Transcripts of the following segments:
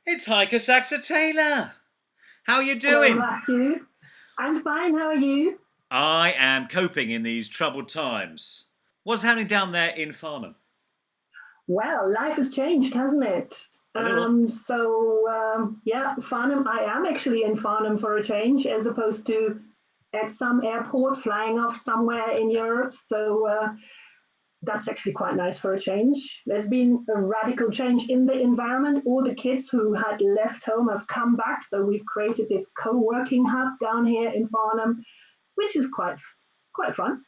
It's Heike Saxer-Taylor. How are you Hello, doing? Matthew. I'm fine. How are you? I am coping in these troubled times. What's happening down there in Farnham? Well, life has changed, hasn't it? A little. Yeah, Farnham. I am actually in Farnham for a change, as opposed to at some airport flying off somewhere in Europe. That's actually quite nice for a change. There's been a radical change in the environment. All the kids who had left home have come back, so we've created this co-working hub down here in Farnham, which is quite fun.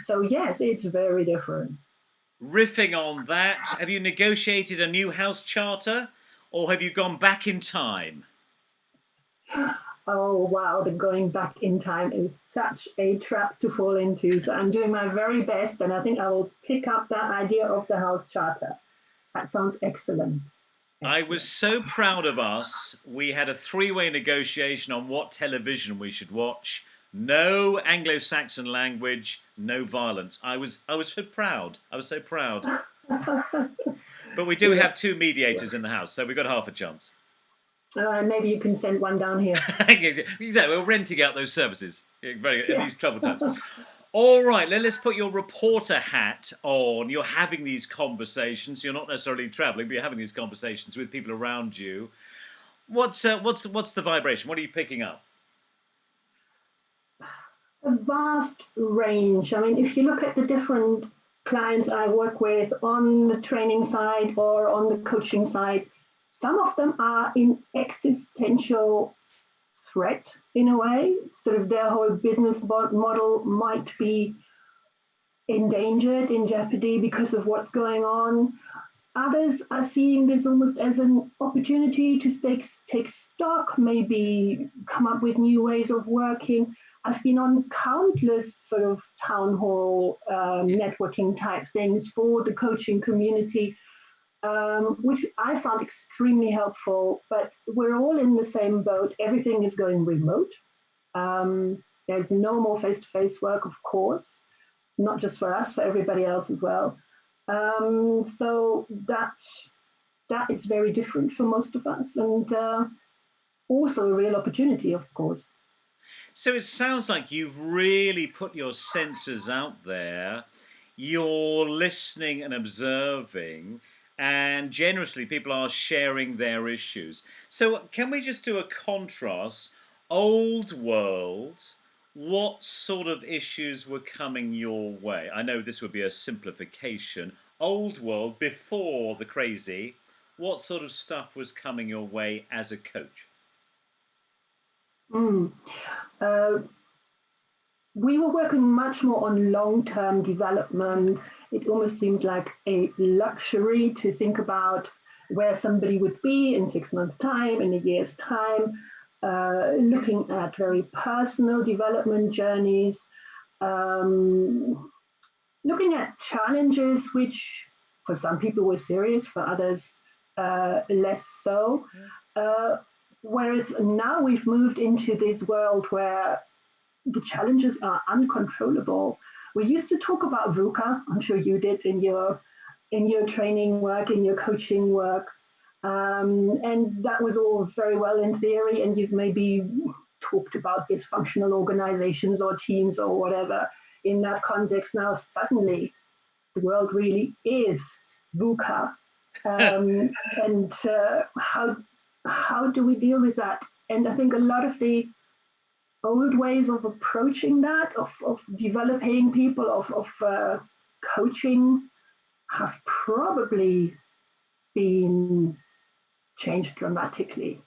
So yes, it's very different. Riffing on that, have you negotiated a new house charter or have you gone back in time? Oh wow, the going back in time is such a trap to fall into. So I'm doing my very best, and I think I will pick up that idea of the house charter. That sounds excellent. I was Excellent. so proud of us. We had a three-way negotiation on what television we should watch. No Anglo-Saxon language, no violence. I was so proud. I was so proud. But we do Yeah. have two mediators in the house, so we've got half a chance. Maybe you can send one down here. Exactly. We're renting out those services in Yeah. these troubled times. All right, let's put your reporter hat on. You're having these conversations. You're not necessarily travelling, but you're having these conversations with people around you. What's the vibration? What are you picking up? A vast range. I mean, if you look at the different clients I work with on the training side or on the coaching side, some of them are in existential threat in a way. Sort of their whole business model might be endangered, in jeopardy because of what's going on. Others are seeing this almost as an opportunity to take stock, maybe come up with new ways of working. I've been on countless sort of town hall networking type things for the coaching community, which I found extremely helpful. But we're all in the same boat. Everything is going remote. There's no more face to face work, of course, not just for us, for everybody else as well. So that is very different for most of us, and also a real opportunity, of course. So it sounds like you've really put your senses out there. You're listening and observing, and generously, people are sharing their issues. So, can we just do a contrast? Old world, what sort of issues were coming your way? I know this would be a simplification. Old world, before the crazy, what sort of stuff was coming your way as a coach? Mm. Uh, we were working much more on long-term development. It almost seemed like a luxury to think about where somebody would be in 6 months' time, in a year's time, looking at very personal development journeys, um, looking at challenges which for some people were serious, for others less so. Yeah. Uh, Whereas now we've moved into this world where the challenges are uncontrollable. We used to talk about VUCA. I'm sure you did in your training work, in your coaching work, and that was all very well in theory. And you've maybe talked about dysfunctional organizations or teams or whatever in that context. Now suddenly the world really is VUCA, and how do we deal with that? And I think a lot of the old ways of approaching that, of developing people, of coaching, have probably been changed dramatically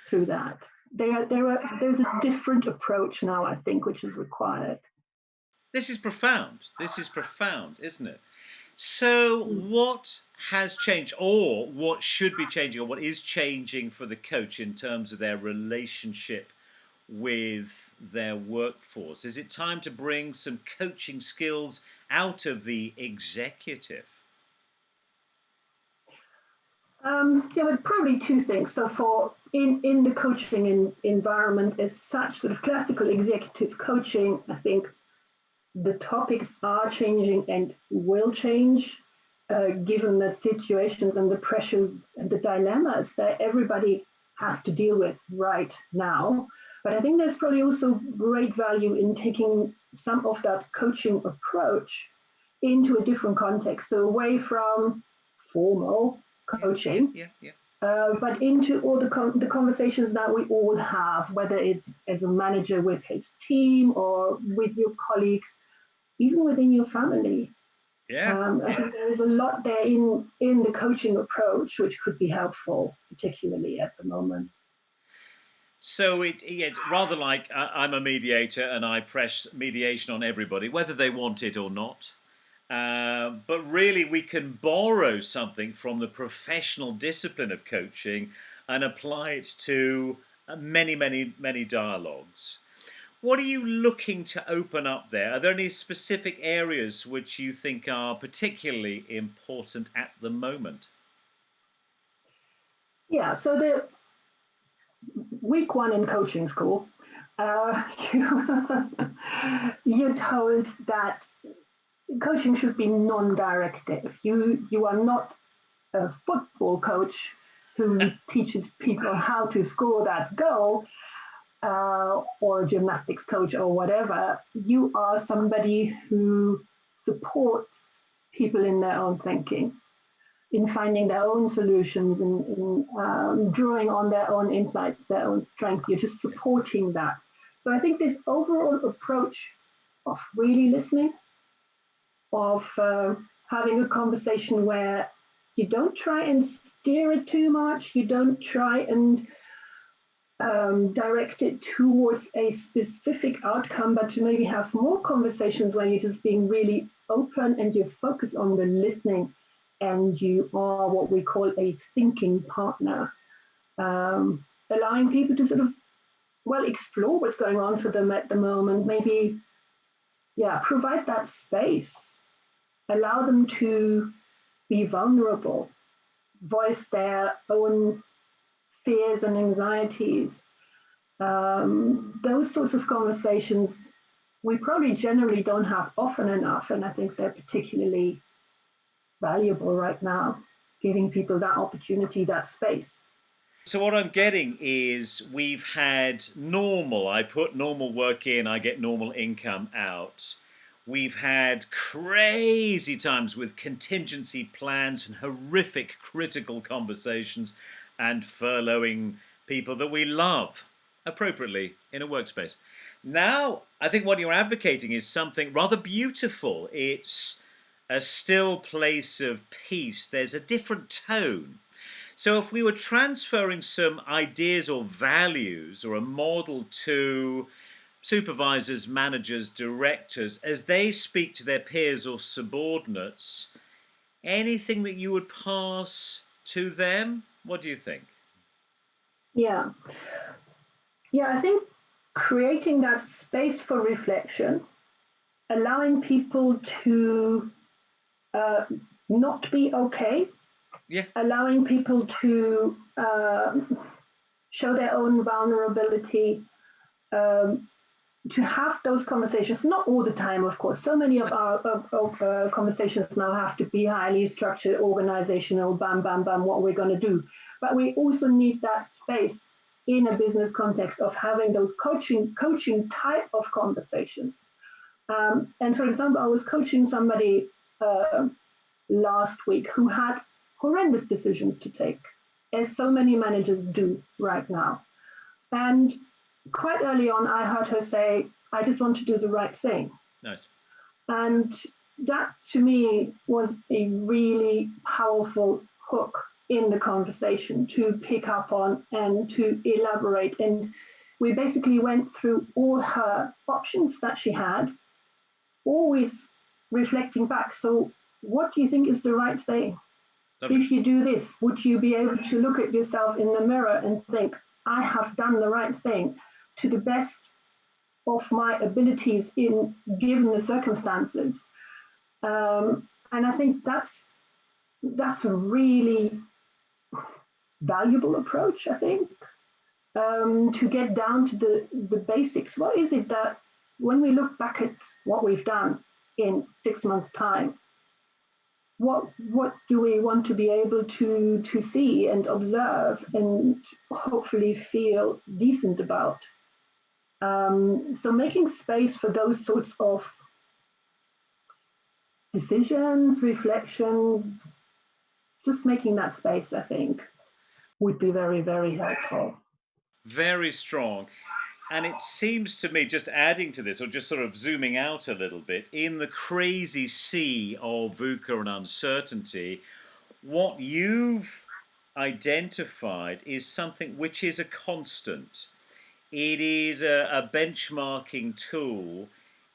through that. There's a different approach now, I think, which is required. This is profound. This is profound, isn't it? So, what has changed, or what should be changing, or what is changing for the coach in terms of their relationship with their workforce? Is it time to bring some coaching skills out of the executive? Yeah, but probably two things. So for in the coaching environment as such, sort of classical executive coaching, I think the topics are changing and will change. given the situations and the pressures and the dilemmas that everybody has to deal with right now. But I think there's probably also great value in taking some of that coaching approach into a different context, so away from formal coaching, but into all the conversations that we all have, whether it's as a manager with his team or with your colleagues, even within your family. I think there is a lot there in the coaching approach which could be helpful, particularly at the moment. So it's rather like I'm a mediator and I press mediation on everybody, whether they want it or not. But really, we can borrow something from the professional discipline of coaching and apply it to many, many, many dialogues. What are you looking to open up there? Are there any specific areas which you think are particularly important at the moment? Yeah, so the week one in coaching school, you're told that coaching should be non-directive. You are not a football coach who teaches people how to score that goal, or a gymnastics coach or whatever. You are somebody who supports people in their own thinking, in finding their own solutions, in drawing on their own insights, their own strength. You're just supporting that. So I think this overall approach of really listening, of having a conversation where you don't try and steer it too much, you don't try and direct it towards a specific outcome, but to maybe have more conversations where you're just being really open and you focus on the listening, and you are what we call a thinking partner, allowing people to sort of, well, explore what's going on for them at the moment, maybe, provide that space, allow them to be vulnerable, voice their own fears and anxieties. Those sorts of conversations we probably generally don't have often enough, and I think they're particularly valuable right now, giving people that opportunity, that space. So what I'm getting is we've had normal, I put normal work in, I get normal income out. We've had crazy times with contingency plans and horrific critical conversations and furloughing people that we love appropriately in a workspace. Now, I think what you're advocating is something rather beautiful. It's a still place of peace. There's a different tone. So if we were transferring some ideas or values or a model to supervisors, managers, directors, as they speak to their peers or subordinates, anything that you would pass to them? What do you think? Yeah. I think creating that space for reflection, allowing people to not be okay, allowing people to show their own vulnerability, to have those conversations, not all the time, of course. So many of our conversations now have to be highly structured, organizational, bam, bam, bam, what we're going to do. But we also need that space in a business context of having those coaching type of conversations. And for example, I was coaching somebody last week who had horrendous decisions to take, as so many managers do right now. And quite early on, I heard her say, I just want to do the right thing. Nice. And that, to me, was a really powerful hook in the conversation to pick up on and to elaborate. And we basically went through all her options that she had, always reflecting back. So what do you think is the right thing? Lovely. If you do this, would you be able to look at yourself in the mirror and think, I have done the right thing to the best of my abilities in given the circumstances? And I think that's a really valuable approach, I think, to get down to the basics. What is it that, when we look back at what we've done in 6 months' time, what do we want to be able to see and observe and hopefully feel decent about. So making space for those sorts of decisions, reflections, just making that space, I think, would be very, very helpful. Very strong. And it seems to me, just adding to this, or just sort of zooming out a little bit, in the crazy sea of VUCA and uncertainty, what you've identified is something which is a constant. It is a benchmarking tool.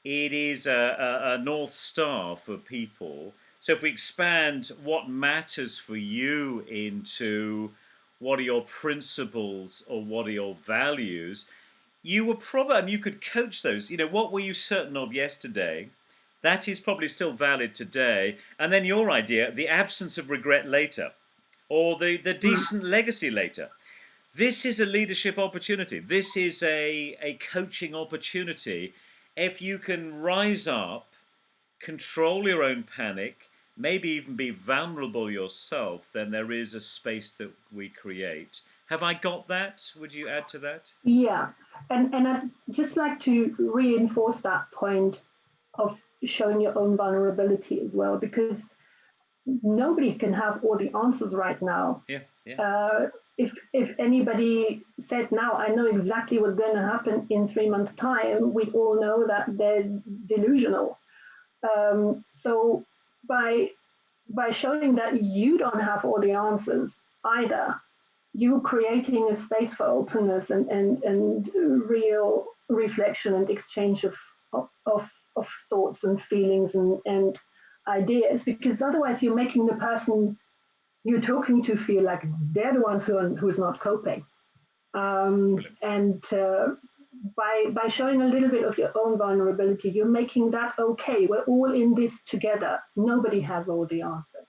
It is a North Star for people. So if we expand what matters for you into what are your principles or what are your values, you were probably, and you could coach those. What were you certain of yesterday? That is probably still valid today. And then your idea, the absence of regret later, or the decent legacy later. This is a leadership opportunity. This is a coaching opportunity. If you can rise up, control your own panic, maybe even be vulnerable yourself, then there is a space that we create. Have I got that? Would you add to that? Yeah, and I'd just like to reinforce that point of showing your own vulnerability as well, because nobody can have all the answers right now. Yeah, yeah. If anybody said now, I know exactly what's going to happen in 3 months' time, we'd all know that they're delusional. So by showing that you don't have all the answers either, you creating a space for openness and real reflection and exchange of thoughts and feelings and ideas, because otherwise you're making the person you're talking to feel like they're the ones who's not coping. And by showing a little bit of your own vulnerability, you're making that okay. We're all in this together. Nobody has all the answers.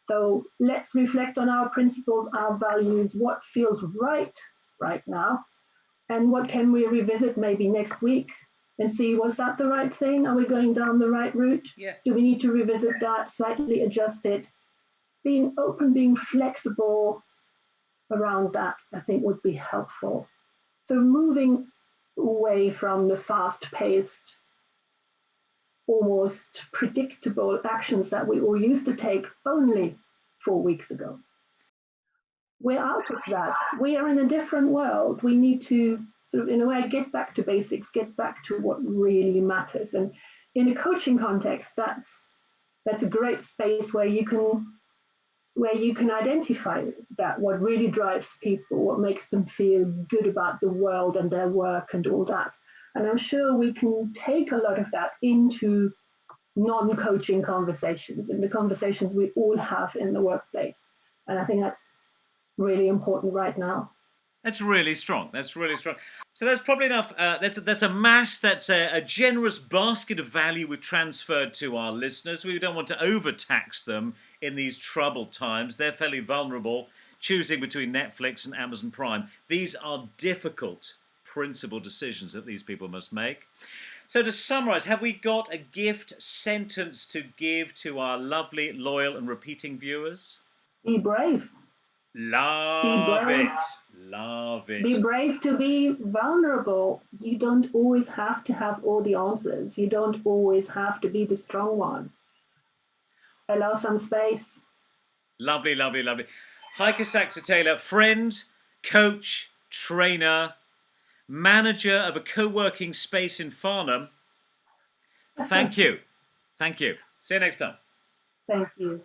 So let's reflect on our principles, our values, what feels right now, and what can we revisit maybe next week and see, was that the right thing? Are we going down the right route? Yeah. Do we need to revisit that, slightly adjust it? Being open, being flexible around that, I think would be helpful. So moving away from the fast-paced, almost predictable actions that we all used to take only 4 weeks ago. We're out of that. We are in a different world. We need to sort of, in a way, get back to basics, get back to what really matters. And in a coaching context, that's a great space where you can identify that, what really drives people, what makes them feel good about the world and their work and all that. And I'm sure we can take a lot of that into non-coaching conversations, in the conversations we all have in the workplace. And I think that's really important right now. That's really strong. That's really strong. So that's probably enough. That's a mash. That's a generous basket of value we've transferred to our listeners. We don't want to overtax them in these troubled times. They're fairly vulnerable, choosing between Netflix and Amazon Prime. These are difficult principal decisions that these people must make. So to summarize, have we got a gift sentence to give to our lovely, loyal and repeating viewers? Be brave. Love it. Love it. Be brave to be vulnerable. You don't always have to have all the answers. You don't always have to be the strong one. Allow some space. Lovely, lovely, lovely. Heike Saxer-Taylor, friend, coach, trainer, manager of a co-working space in Farnham. Thank you. Thank you. See you next time. Thank you.